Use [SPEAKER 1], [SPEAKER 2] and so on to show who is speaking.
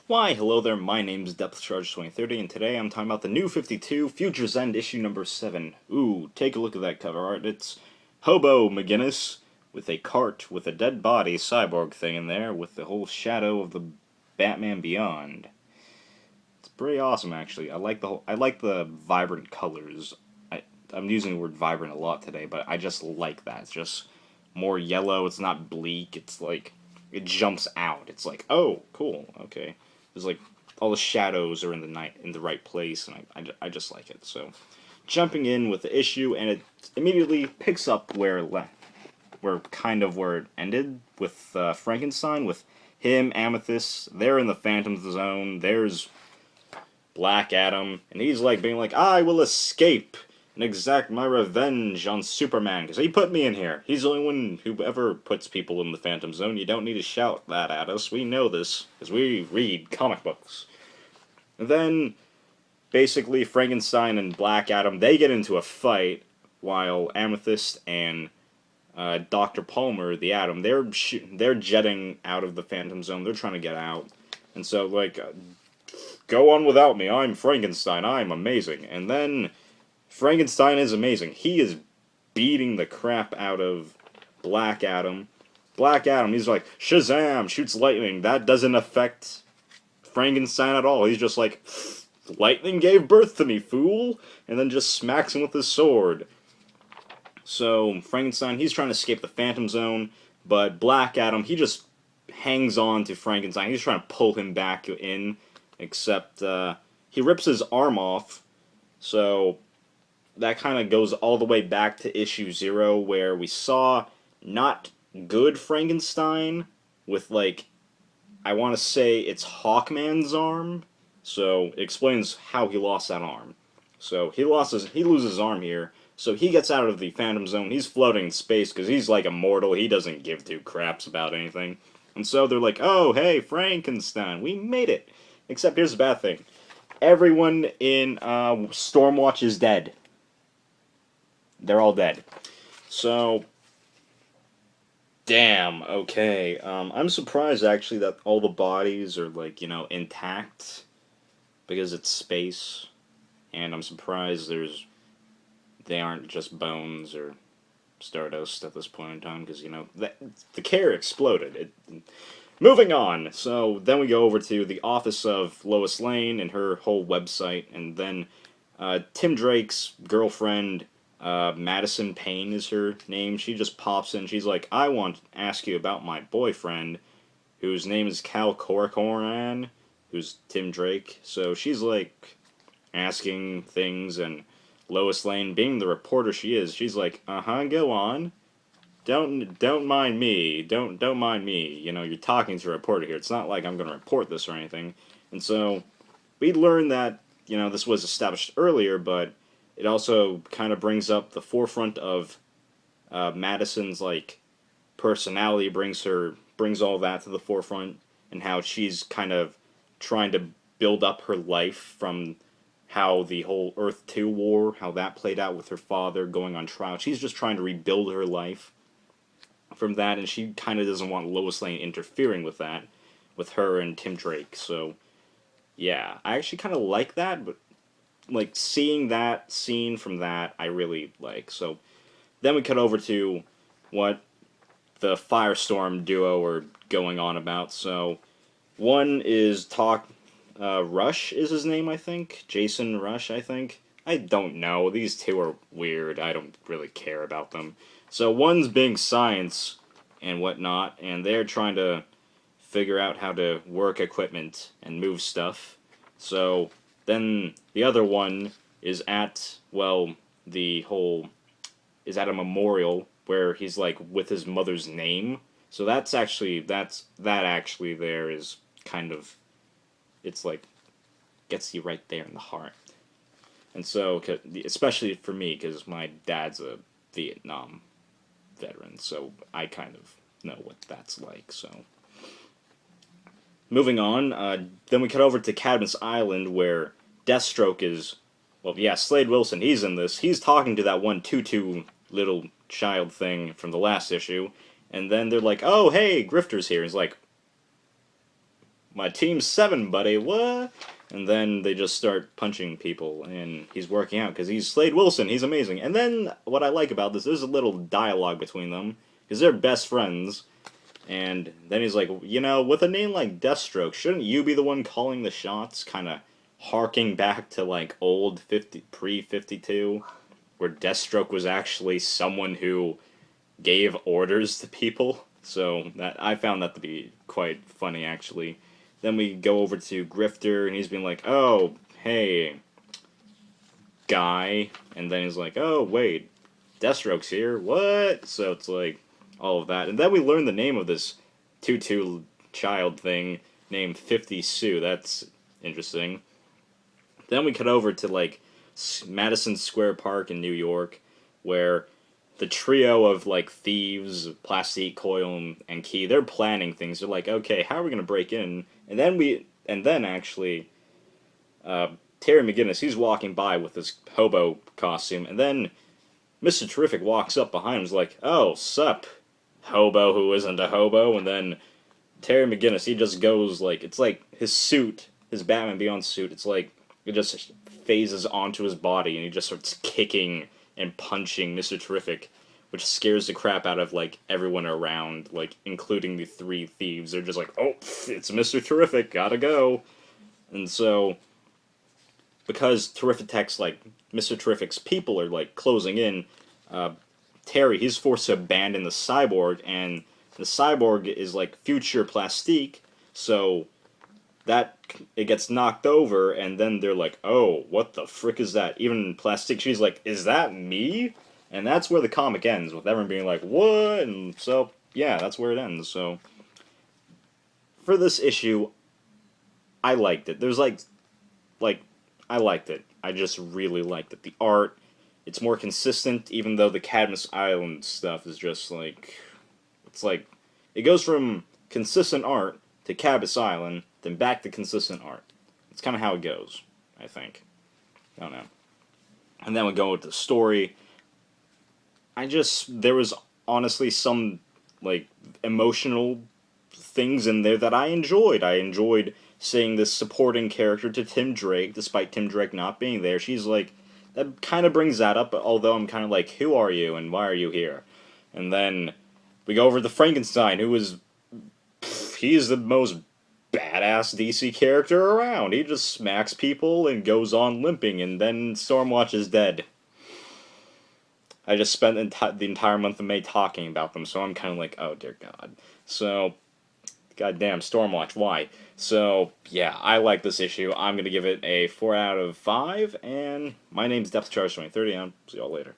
[SPEAKER 1] Why, hello there, my name's Deathstroke 2030, and today I'm talking about the New 52, Future's End, issue number 7. Ooh, take a look at that cover art. It's Hobo McGinnis with a cart with a dead body cyborg thing in there with the whole shadow of the Batman Beyond. It's pretty awesome, actually. I like the vibrant colors. I'm using the word vibrant a lot today, but I just like that. It's just more yellow, it's not bleak, it's like, it jumps out. It's like, oh, cool, okay. There's like all the shadows are in the night in the right place, and I just like it. So, jumping in with the issue, and it immediately picks up where it ended with Frankenstein, with him, Amethyst. They're in the Phantom Zone. There's Black Adam, and he's like being like, I will escape and exact my revenge on Superman because he put me in here. He's the only one who ever puts people in the Phantom Zone. You don't need to shout that at us. We know this because we read comic books. And then, basically, Frankenstein and Black Adam, they get into a fight while Amethyst and Dr. Palmer, the Atom, they're jetting out of the Phantom Zone. They're trying to get out. And so, like, go on without me. I'm Frankenstein. I'm amazing. And then Frankenstein is amazing. He is beating the crap out of Black Adam. Black Adam, he's like, Shazam, shoots lightning. That doesn't affect Frankenstein at all. He's just like, lightning gave birth to me, fool! And then just smacks him with his sword. So, Frankenstein, he's trying to escape the Phantom Zone, but Black Adam, he just hangs on to Frankenstein. He's trying to pull him back in, except he rips his arm off, so that kind of goes all the way back to issue 0, where we saw not good Frankenstein with, like, I want to say it's Hawkman's arm. So it explains how he lost that arm. So he loses his arm here. So he gets out of the Phantom Zone. He's floating in space because he's like immortal. He doesn't give two craps about anything. And so they're like, oh, hey, Frankenstein, we made it. Except here's the bad thing. Everyone in Stormwatch is dead. They're all dead. So, damn, okay. I'm surprised, actually, that all the bodies are, like, intact. Because it's space. And I'm surprised they aren't just bones or stardust at this point in time. Because, the care exploded. Moving on. So, then we go over to the office of Lois Lane and her whole website. And then Tim Drake's girlfriend, Madison Pain is her name. She just pops in. She's like, I want to ask you about my boyfriend, whose name is Cal Corcoran, who's Tim Drake. So she's like asking things, and Lois Lane, being the reporter she is, she's like, go on. Don't mind me. Don't mind me. You're talking to a reporter here. It's not like I'm going to report this or anything. And so we learned that, this was established earlier, but it also kind of brings up the forefront of Madison's, like, personality, brings all that to the forefront, and how she's kind of trying to build up her life from how the whole Earth 2 war, how that played out with her father going on trial. She's just trying to rebuild her life from that, and she kind of doesn't want Lois Lane interfering with that, with her and Tim Drake. So, yeah, I actually kind of like that, but like seeing that scene from that, I really like. So then we cut over to what the Firestorm duo are going on about. So one is Rush is his name, I think. Jason Rush, I think. I don't know. These two are weird. I don't really care about them. So one's being science and whatnot, and they're trying to figure out how to work equipment and move stuff. So then the other one is at, is at a memorial where he's, like, with his mother's name. So that actually there is kind of, it's like, gets you right there in the heart. And so, especially for me, because my dad's a Vietnam veteran, so I kind of know what that's like, so. Moving on, then we cut over to Cadmus Island, where Deathstroke is, Slade Wilson, he's in this. He's talking to that one tutu little child thing from the last issue, and then they're like, oh, hey, Grifter's here. He's like, my team's 7, buddy, what? And then they just start punching people, and he's working out, because he's Slade Wilson, he's amazing. And then, what I like about this, there's a little dialogue between them, because they're best friends, and then he's like, you know, with a name like Deathstroke, shouldn't you be the one calling the shots? Kind of harking back to, like, old pre-52, where Deathstroke was actually someone who gave orders to people. So that I found that to be quite funny, actually. Then we go over to Grifter, and he's being like, oh, hey, guy. And then he's like, oh, wait, Deathstroke's here? What? So it's like, all of that. And then we learn the name of this tutu child thing named 50 Sue. That's interesting. Then we cut over to, like, Madison Square Park in New York, where the trio of, like, thieves, Plastique, Coil, and Key, they're planning things. They're like, okay, how are we going to break in? And then actually, Terry McGinnis, he's walking by with his hobo costume, and then Mr. Terrific walks up behind him and is like, oh, sup, hobo who isn't a hobo, and then Terry McGinnis, he just goes, like, it's like his suit, his Batman Beyond suit, it's like, it just phases onto his body, and he just starts kicking and punching Mr. Terrific, which scares the crap out of, like, everyone around, like, including the 3 thieves. They're just like, oh, it's Mr. Terrific, gotta go. And so, because Terrific Tech's, like, Mr. Terrific's people are, like, closing in, Terry, he's forced to abandon the cyborg, and the cyborg is, like, future Plastique, so that, it gets knocked over, and then they're like, oh, what the frick is that? Even Plastique, she's like, is that me? And that's where the comic ends, with everyone being like, what? And so, yeah, that's where it ends. So, for this issue, I liked it. There's, like, I liked it. I just really liked it. The art, it's more consistent, even though the Cadmus Island stuff is just, like, it's like, it goes from consistent art to Cadmus Island, then back to consistent art. It's kind of how it goes, I think. I don't know. And then we go with the story. There was honestly some, like, emotional things in there that I enjoyed. I enjoyed seeing this supporting character to Tim Drake, despite Tim Drake not being there. She's like, that kind of brings that up, although I'm kind of like, who are you and why are you here? And then we go over to Frankenstein, who is, he's the most badass DC character around. He just smacks people and goes on limping, and then Stormwatch is dead. I just spent the entire month of May talking about them, so I'm kind of like, oh dear God. So, goddamn, Stormwatch, why? So, yeah, I like this issue. I'm going to give it a 4 out of 5, and my name's Deathstroke 2030, and I'll see y'all later.